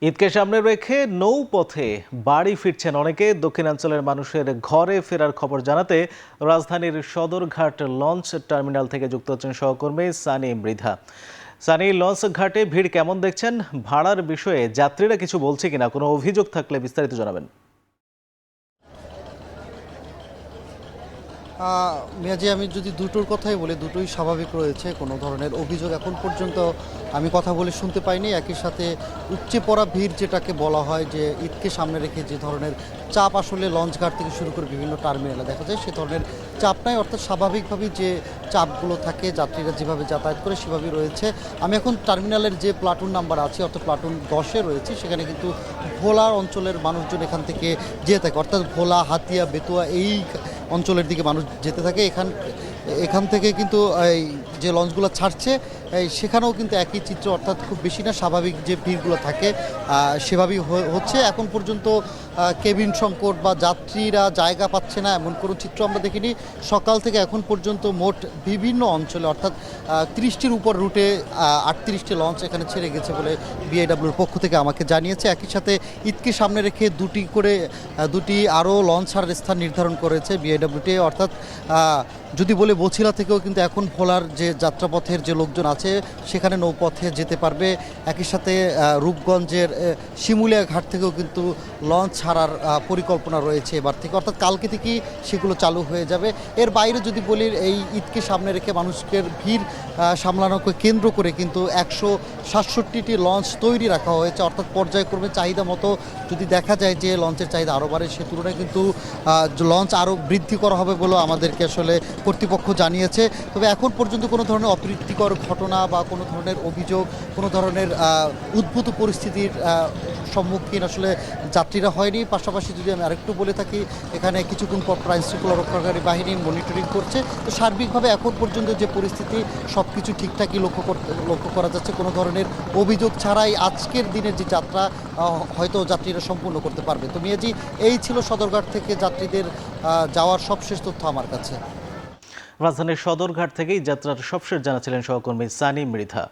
ঈদকে সামনে রেখে নৌপথে বাড়ি ফিরছেন অনেকে। দক্ষিণাঞ্চলের মানুষের ঘরে ফেরার খবর জানাতে রাজধানীর সদরঘাট লঞ্চ টার্মিনাল থেকে যুক্ত হচ্ছেন সহকর্মী সানি মৃধা। সানি, লঞ্চ ঘাটে ভিড় কেমন দেখছেন? ভাড়ার বিষয়ে যাত্রীরা কিছু বলছে কিনা, কোনো অভিযোগ থাকলে বিস্তারিত জানাবেন। মিয়াজি, আমি যদি দুটোর কথাই বলি, দুটোই স্বাভাবিক রয়েছে। কোনো ধরনের অভিযোগ এখন পর্যন্ত আমি কথা বলে শুনতে পাইনি। একই সাথে উপচে পড়া ভিড় যেটাকে বলা হয়, যে ঈদকে সামনে রেখে যে ধরনের চাপ আসলে লঞ্চঘাট থেকে শুরু করে বিভিন্ন টার্মিনালে দেখা যায়, সে ধরনের চাপ নাই। অর্থাৎ স্বাভাবিকভাবেই যে চাপগুলো থাকে, যাত্রীরা যেভাবে যাতায়াত করে সেভাবেই রয়েছে। আমি এখন টার্মিনালের যে প্লাটুন নাম্বার আছে, অর্থাৎ প্লাটুন 10-এ রয়েছি। সেখানে কিন্তু ভোলা অঞ্চলের মানুষজন এখান থেকে যেতে থাকে, অর্থাৎ ভোলা, হাতিয়া, বেতুয়া এই অঞ্চলের দিকে মানুষ যেতে থাকে। এখান থেকে কিন্তু এই যে লঞ্চগুলো ছাড়ছে, সেখানেও কিন্তু একই চিত্র, অর্থাৎ খুব বেশি না, স্বাভাবিক যে ভিড়গুলো থাকে সেভাবেই হচ্ছে। এখন পর্যন্ত কেবিন সংকট বা যাত্রীরা জায়গা পাচ্ছে না এমন কোনো চিত্র আমরা দেখিনি। সকাল থেকে এখন পর্যন্ত মোট বিভিন্ন অঞ্চলে, অর্থাৎ 30টির উপর রুটে 38টি লঞ্চ এখানে ছেড়ে গেছে বলে বিআইডব্লিউর পক্ষ থেকে আমাকে জানিয়েছে। একই সাথে ঈদকে সামনে রেখে দুটি আরও লঞ্চ ছাড়ার স্থান নির্ধারণ করেছে বিআইডব্লিউটি। অর্থাৎ যদি বলে বছিলা থেকেও কিন্তু এখন ভোলার যে যাত্রাপথের যে লোকজন আছে সেখানে নৌপথে যেতে পারবে। একই সাথে রূপগঞ্জের শিমুলিয়া ঘাট থেকেও কিন্তু লঞ্চ ছাড়ার পরিকল্পনা রয়েছে এবার থেকে, অর্থাৎ কালকে থেকেই সেগুলো চালু হয়ে যাবে। এর বাইরে যদি বলি, এই ঈদকে সামনে রেখে মানুষের ভিড় সামলানোকে কেন্দ্র করে কিন্তু 167টি লঞ্চ তৈরি রাখা হয়েছে। অর্থাৎ পর্যায়ক্রমে চাহিদা মতো যদি দেখা যায় যে লঞ্চের চাহিদা আরও বাড়ে, সে তুলনায় কিন্তু লঞ্চ আরও বৃদ্ধি করা হবে বলেও আমাদেরকে আসলে কর্তৃপক্ষ জানিয়েছে। তবে এখন পর্যন্ত কোনো ধরনের অপ্রীতিকর ঘটনা বা কোনো ধরনের অভিযোগ, কোনো ধরনের উদ্ভূত পরিস্থিতির সম্মুখীন আসলে যাত্রীরা হয়নি। পাশাপাশি যদি আমি আরেকটু বলে থাকি, এখানে কিছুক্ষণ পর আইন শৃঙ্খলা রক্ষাকারী বাহিনী মনিটরিং করছে। তো সার্বিকভাবে এখন পর্যন্ত যে পরিস্থিতি, সব কিছু ঠিকঠাকই লক্ষ্য করা যাচ্ছে। কোনো ধরনের অভিযোগ ছাড়াই আজকের দিনের যে যাত্রা হয়তো যাত্রীরা সম্পূর্ণ করতে পারবে। তো মিয়াজি, এই ছিল সদরঘাট থেকে যাত্রীদের যাওয়ার সবশেষ তথ্য আমার কাছে। রাজধানীর সদরঘাট থেকেই যাত্রার সবশেষ জানাচ্ছিলেন সহকর্মী সানি মৃধা।